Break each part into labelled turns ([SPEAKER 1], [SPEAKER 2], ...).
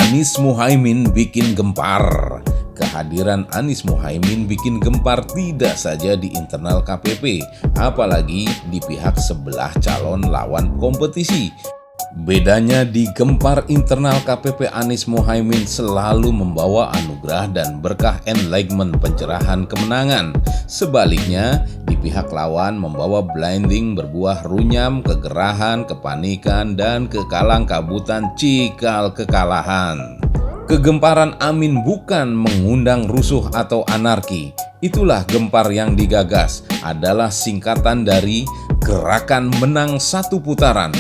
[SPEAKER 1] Anies Muhaimin bikin gempar. Kehadiran Anies Muhaimin bikin gempar tidak saja di internal KPP, apalagi di pihak sebelah calon lawan kompetisi. Bedanya di gempar internal KPP, Anies Muhaimin selalu membawa anugerah dan berkah enlightenment pencerahan kemenangan. Sebaliknya, di pihak lawan membawa blinding berbuah runyam, kegerahan, kepanikan, dan kekalang-kabutan cikal kekalahan. Kegemparan Amin bukan mengundang rusuh atau anarki. Itulah gempar yang digagas, adalah singkatan dari Gerakan Menang Satu Putaran.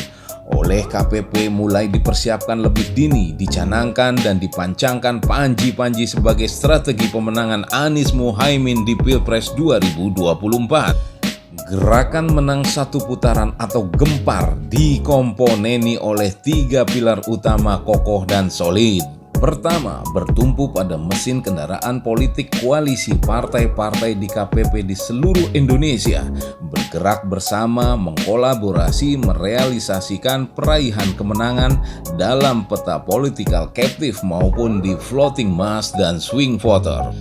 [SPEAKER 1] Oleh KPP mulai dipersiapkan lebih dini, dicanangkan dan dipancangkan panji-panji sebagai strategi pemenangan Anies Muhaimin di Pilpres 2024. Gerakan Menang Satu Putaran atau Gempar dikomponeni oleh 3 pilar utama kokoh dan solid. Pertama, bertumpu pada mesin kendaraan politik koalisi partai-partai di KPP di seluruh Indonesia, bergerak bersama, mengkolaborasi, merealisasikan peraihan kemenangan dalam peta politikal captive maupun di floating mass dan swing voter.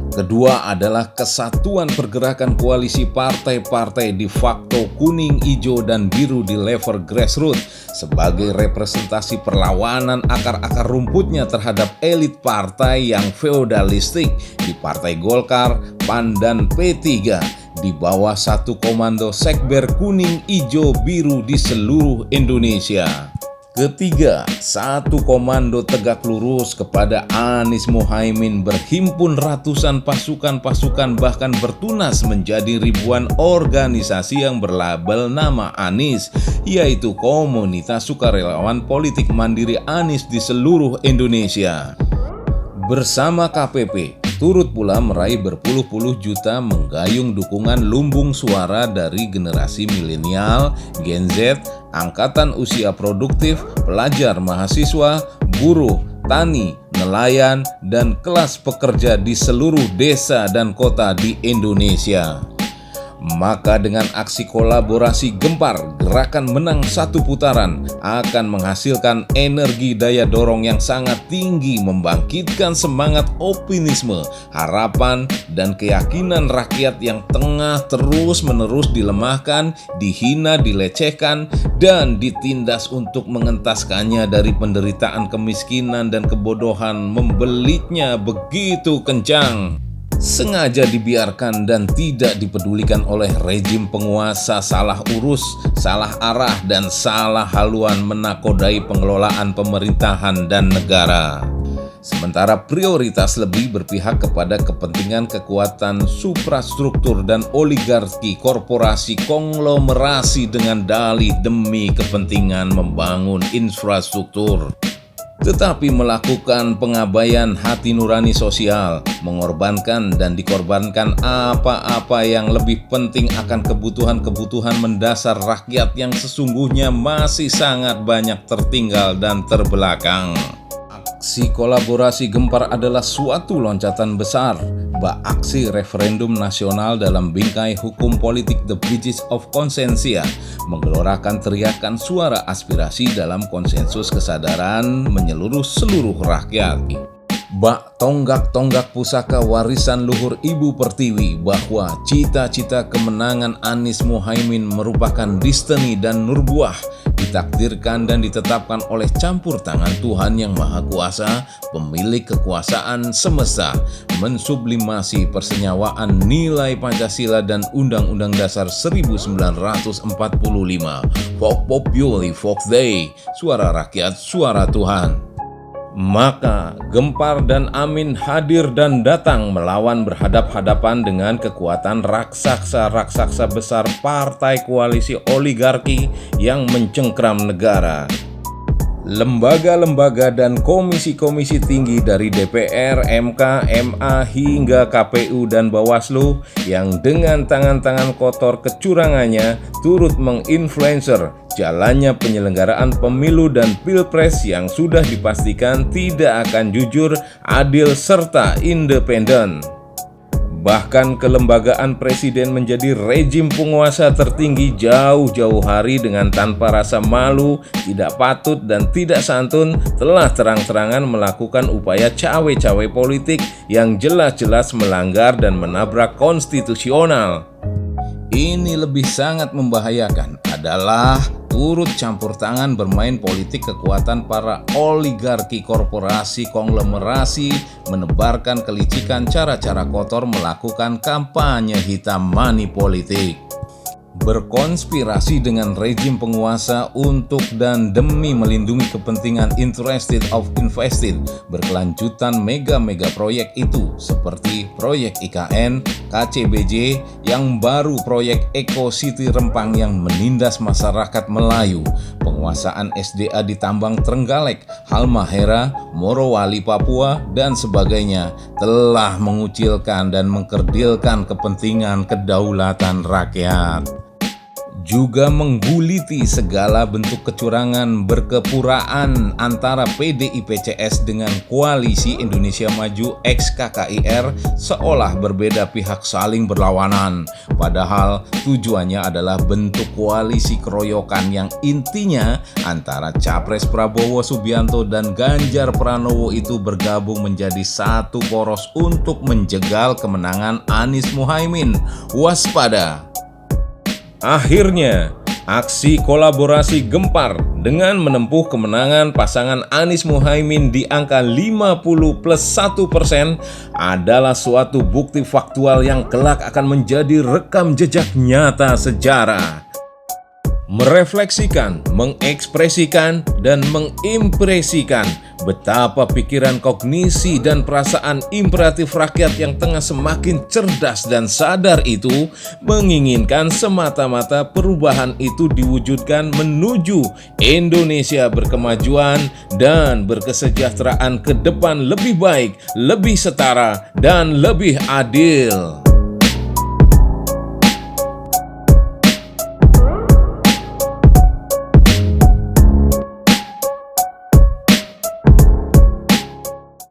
[SPEAKER 1] Kedua adalah kesatuan pergerakan koalisi partai-partai de facto kuning, hijau, dan biru di level grassroots sebagai representasi perlawanan akar-akar rumputnya terhadap elit partai yang feodalistik di Partai Golkar, PAN, dan P3 di bawah satu komando sekber kuning, hijau, biru di seluruh Indonesia. Ketiga, satu komando tegak lurus kepada Anies Muhaimin berhimpun ratusan pasukan-pasukan bahkan bertunas menjadi ribuan organisasi yang berlabel nama Anies, yaitu komunitas sukarelawan politik mandiri Anies di seluruh Indonesia. Bersama KPP, turut pula meraih berpuluh-puluh juta menggayung dukungan lumbung suara dari generasi milenial, Gen Z, angkatan usia produktif, pelajar, mahasiswa, buruh, tani, nelayan, dan kelas pekerja di seluruh desa dan kota di Indonesia. Maka dengan aksi kolaborasi gempar, Gerakan Menang Satu Putaran akan menghasilkan energi daya dorong yang sangat tinggi, membangkitkan semangat optimisme, harapan, dan keyakinan rakyat yang tengah terus-menerus dilemahkan, dihina, dilecehkan, dan ditindas untuk mengentaskannya dari penderitaan kemiskinan dan kebodohan membelitnya begitu kencang. Sengaja dibiarkan dan tidak dipedulikan oleh rejim penguasa salah urus, salah arah, dan salah haluan menakodai pengelolaan pemerintahan dan negara. Sementara prioritas lebih berpihak kepada kepentingan kekuatan suprastruktur dan oligarki korporasi konglomerasi dengan dalih demi kepentingan membangun infrastruktur. Tetapi melakukan pengabaian hati nurani sosial, mengorbankan dan dikorbankan apa-apa yang lebih penting akan kebutuhan-kebutuhan mendasar rakyat yang sesungguhnya masih sangat banyak tertinggal dan terbelakang. Aksi kolaborasi gempar adalah suatu loncatan besar, bak aksi referendum nasional dalam bingkai hukum politik The Bridges of Consensus, menggelorakan teriakan suara aspirasi dalam konsensus kesadaran menyeluruh seluruh rakyat. Bak tonggak-tonggak pusaka warisan luhur Ibu Pertiwi bahwa cita-cita kemenangan Anies Muhaimin merupakan destiny dan nurbuah, ditakdirkan dan ditetapkan oleh campur tangan Tuhan Yang Maha Kuasa, pemilik kekuasaan semesta, mensublimasi persenyawaan nilai Pancasila dan Undang-Undang Dasar 1945. Vox Populi, Vox Dei, suara rakyat, suara Tuhan. Maka Gempar dan Amin hadir dan datang melawan berhadap-hadapan dengan kekuatan raksasa-raksasa besar partai koalisi oligarki yang mencengkram negara. Lembaga-lembaga dan komisi-komisi tinggi dari DPR, MK, MA hingga KPU dan Bawaslu yang dengan tangan-tangan kotor kecurangannya turut menginfluencer jalannya penyelenggaraan pemilu dan pilpres yang sudah dipastikan tidak akan jujur, adil, serta independen. Bahkan kelembagaan presiden menjadi rejim penguasa tertinggi jauh-jauh hari dengan tanpa rasa malu, tidak patut dan tidak santun telah terang-terangan melakukan upaya cawe-cawe politik yang jelas-jelas melanggar dan menabrak konstitusional. Ini lebih sangat membahayakan adalah turut campur tangan bermain politik kekuatan para oligarki korporasi konglomerasi, menebarkan kelicikan cara-cara kotor melakukan kampanye hitam money politik. Berkonspirasi dengan rejim penguasa untuk dan demi melindungi kepentingan interested of invested berkelanjutan mega-mega proyek itu seperti proyek IKN, KCBJ, yang baru proyek Eco City Rempang yang menindas masyarakat Melayu, penguasaan SDA di Tambang Trenggalek, Halmahera, Morowali Papua, dan sebagainya telah mengucilkan dan mengkerdilkan kepentingan kedaulatan rakyat. Juga mengguliti segala bentuk kecurangan berkepuraan antara PDIPCS dengan Koalisi Indonesia Maju ex KKIR seolah berbeda pihak saling berlawanan. Padahal tujuannya adalah bentuk koalisi keroyokan yang intinya antara Capres Prabowo Subianto dan Ganjar Pranowo itu bergabung menjadi satu poros untuk menjegal kemenangan Anies Muhaimin. Waspada! Akhirnya, aksi kolaborasi gempar dengan menempuh kemenangan pasangan Anies Muhaimin di angka 50+1% adalah suatu bukti faktual yang kelak akan menjadi rekam jejak nyata sejarah. Merefleksikan, mengekspresikan, dan mengimpresikan betapa pikiran, kognisi, dan perasaan imperatif rakyat yang tengah semakin cerdas dan sadar itu menginginkan semata-mata perubahan itu diwujudkan menuju Indonesia berkemajuan dan berkesejahteraan ke depan lebih baik, lebih setara, dan lebih adil.